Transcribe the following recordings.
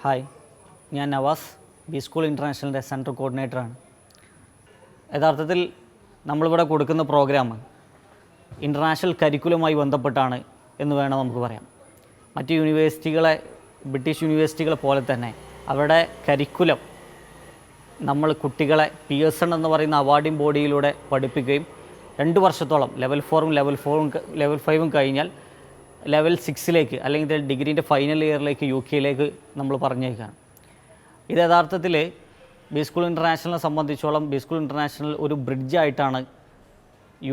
Hi, ഞാൻ Nawaz, B school ഇൻ്റർനാഷണലിൻ്റെ central കോർഡിനേറ്ററാണ്. യഥാർത്ഥത്തിൽ നമ്മളിവിടെ കൊടുക്കുന്ന പ്രോഗ്രാം ഇൻ്റർനാഷണൽ കരിക്കുലവുമായി ബന്ധപ്പെട്ടാണ് എന്ന് വേണം നമുക്ക് പറയാം. മറ്റ് യൂണിവേഴ്സിറ്റികളെ, ബ്രിട്ടീഷ് യൂണിവേഴ്സിറ്റികളെ പോലെ തന്നെ അവരുടെ കരിക്കുലം നമ്മൾ കുട്ടികളെ പിയേഴ്സൺ എന്ന് പറയുന്ന അവാർഡിംഗ് ബോഡിയിലൂടെ പഠിപ്പിക്കുകയും 2 വർഷത്തോളം ലെവൽ 4ഉം ലെവൽ 5ഉം കഴിഞ്ഞാൽ ലെവൽ 6ലേക്ക് അല്ലെങ്കിൽ ഡിഗ്രീൻ്റെ ഫൈനൽ ഇയറിലേക്ക് UK നമ്മൾ പറഞ്ഞേക്കാണ്. ഇത് യഥാർത്ഥത്തിൽ ബി സ്കൂൾ ഇൻ്റർനാഷണലിനെ സംബന്ധിച്ചോളം ബി സ്കൂൾ ഇൻ്റർനാഷണൽ ഒരു ബ്രിഡ്ജായിട്ടാണ്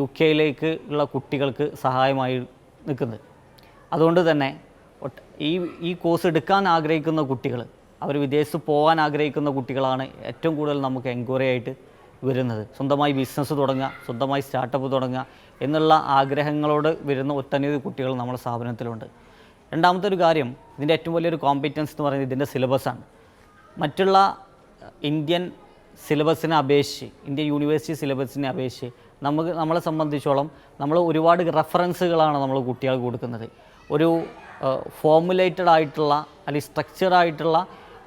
UK ഉള്ള കുട്ടികൾക്ക് സഹായമായി നിൽക്കുന്നത്. അതുകൊണ്ട് തന്നെ ഈ കോഴ്സ് എടുക്കാൻ ആഗ്രഹിക്കുന്ന കുട്ടികൾ, അവർ വിദേശത്ത് പോകാൻ ആഗ്രഹിക്കുന്ന കുട്ടികളാണ് ഏറ്റവും കൂടുതൽ നമുക്ക് എൻക്വയറി ആയിട്ട് വരുന്നത്. സ്വന്തമായി ബിസിനസ് തുടങ്ങുക, സ്വന്തമായി സ്റ്റാർട്ടപ്പ് തുടങ്ങുക എന്നുള്ള ആഗ്രഹങ്ങളോട് വരുന്ന ഒട്ടനവധി കുട്ടികൾ നമ്മുടെ സ്ഥാപനത്തിലുണ്ട്. രണ്ടാമത്തെ ഒരു കാര്യം, ഇതിൻ്റെ ഏറ്റവും വലിയൊരു കോമ്പറ്റൻസ് എന്ന് പറയുന്നത് ഇതിൻ്റെ സിലബസാണ്. മറ്റുള്ള ഇന്ത്യൻ സിലബസിനെ അപേക്ഷിച്ച്, ഇന്ത്യൻ യൂണിവേഴ്സിറ്റി സിലബസിനെ അപേക്ഷിച്ച് നമ്മളെ സംബന്ധിച്ചോളം നമ്മൾ ഒരുപാട് റെഫറൻസുകളാണ് നമ്മൾ കുട്ടികൾക്ക് കൊടുക്കുന്നത്. ഒരു ഫോർമുലേറ്റഡ് ആയിട്ടുള്ള അല്ലെങ്കിൽ സ്ട്രക്ചറായിട്ടുള്ള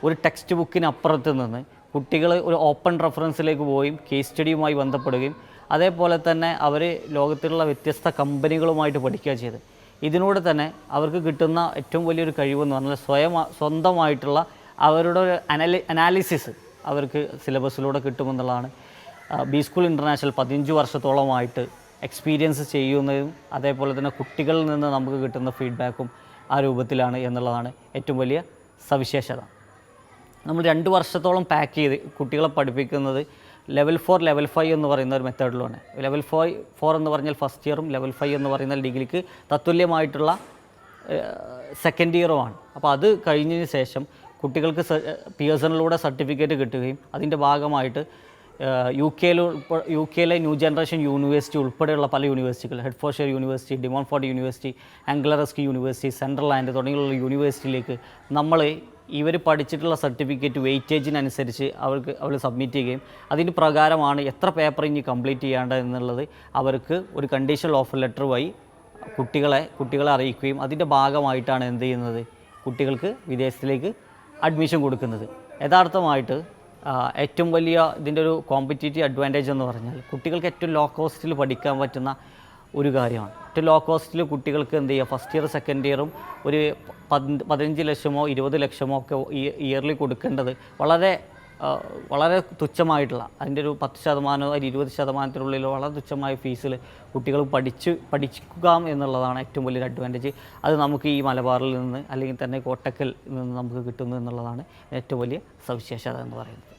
ഒരു ടെക്സ്റ്റ് ബുക്കിനപ്പുറത്ത് നിന്ന് കുട്ടികൾ ഒരു ഓപ്പൺ റെഫറൻസിലേക്ക് പോവുകയും കേസ് സ്റ്റഡിയുമായി ബന്ധപ്പെടുകയും അതേപോലെ തന്നെ അവർ ലോകത്തിലുള്ള വ്യത്യസ്ത കമ്പനികളുമായിട്ട് പഠിക്കുക ചെയ്ത് ഇതിനോട് തന്നെ അവർക്ക് കിട്ടുന്ന ഏറ്റവും വലിയൊരു കഴിവെന്ന് പറഞ്ഞാൽ സ്വന്തമായിട്ടുള്ള അവരുടെ ഒരു അനാലിസിസ് അവർക്ക് സിലബസിലൂടെ കിട്ടുമെന്നുള്ളതാണ്. ബി സ്കൂൾ ഇൻ്റർനാഷണൽ 15 വർഷത്തോളമായിട്ട് എക്സ്പീരിയൻസ് ചെയ്യുന്നതും അതേപോലെ തന്നെ കുട്ടികളിൽ നിന്ന് നമുക്ക് കിട്ടുന്ന ഫീഡ്ബാക്കും ആ രൂപത്തിലാണ് എന്നുള്ളതാണ് ഏറ്റവും വലിയ സവിശേഷത. നമ്മൾ 2 വർഷത്തോളം പാക്ക് ചെയ്ത് കുട്ടികളെ പഠിപ്പിക്കുന്നത് ലെവൽ 4, ലെവൽ 5 എന്ന് പറയുന്ന ഒരു മെത്തേഡിലാണ്. ലെവൽ 4 എന്ന് പറഞ്ഞാൽ ഫസ്റ്റ് ഇയറും ലെവൽ 5 എന്ന് പറയുന്ന ഡിഗ്രിക്ക് തത്തുല്യമായിട്ടുള്ള സെക്കൻഡ് ഇയറുമാണ്. അപ്പോൾ അത് കഴിഞ്ഞതിന് ശേഷം കുട്ടികൾക്ക് പിയേഴ്സണിലൂടെ സർട്ടിഫിക്കറ്റ് കിട്ടുകയും അതിൻ്റെ ഭാഗമായിട്ട് യുകെയിലെ ന്യൂ ജനറേഷൻ യൂണിവേഴ്സിറ്റി ഉൾപ്പെടെയുള്ള പല യൂണിവേഴ്സിറ്റികൾ, Hertfordshire university, De Montfort university, Anglia Ruskin university, central land തുടങ്ങിയുള്ള യൂണിവേഴ്സിറ്റിയിലേക്ക് നമ്മൾ ഇവർ പഠിച്ചിട്ടുള്ള സർട്ടിഫിക്കറ്റ് വെയിറ്റേജിനനുസരിച്ച് അവർ സബ്മിറ്റ് ചെയ്യുകയും അതിന് പ്രകാരമാണ് എത്ര പേപ്പർ ഇനി കംപ്ലീറ്റ് ചെയ്യേണ്ടത് എന്നുള്ളത് അവർക്ക് ഒരു കണ്ടീഷണൽ ഓഫർ ലെറ്റർ വഴി കുട്ടികളെ അറിയിക്കുകയും അതിൻ്റെ ഭാഗമായിട്ടാണ് എന്ത് ചെയ്യുന്നത്, കുട്ടികൾക്ക് വിദേശത്തിലേക്ക് അഡ്മിഷൻ കൊടുക്കുന്നത്. യഥാർത്ഥമായിട്ട് ഏറ്റവും വലിയ ഇതിൻ്റെ ഒരു കോമ്പറ്റീറ്റീവ് അഡ്വാൻറ്റേജ് എന്ന് പറഞ്ഞാൽ കുട്ടികൾക്ക് ഏറ്റവും ലോ കോസ്റ്റിൽ പഠിക്കാൻ പറ്റുന്ന ഒരു കാര്യമാണ്. ഏറ്റവും ലോ കോസ്റ്റിൽ കുട്ടികൾക്ക് എന്ത് ചെയ്യുക, ഫസ്റ്റ് ഇയർ സെക്കൻഡ് ഇയറും ഒരു 15 ലക്ഷമോ 20 ലക്ഷമോ ഒക്കെ ഇയർലി കൊടുക്കേണ്ടത് വളരെ തുച്ഛമായിട്ടുള്ള, അതിൻ്റെ ഒരു 10% ഒരു 20% വളരെ തുച്ഛമായ ഫീസിൽ കുട്ടികൾ പഠിക്കുക എന്നുള്ളതാണ് ഏറ്റവും വലിയൊരു അഡ്വാൻറ്റേജ്. അത് നമുക്ക് ഈ മലബാറിൽ നിന്ന് അല്ലെങ്കിൽ തന്നെ കോട്ടക്കൽ നിന്ന് നമുക്ക് കിട്ടുന്നു എന്നുള്ളതാണ് ഏറ്റവും വലിയ സവിശേഷത എന്ന് പറയുന്നത്.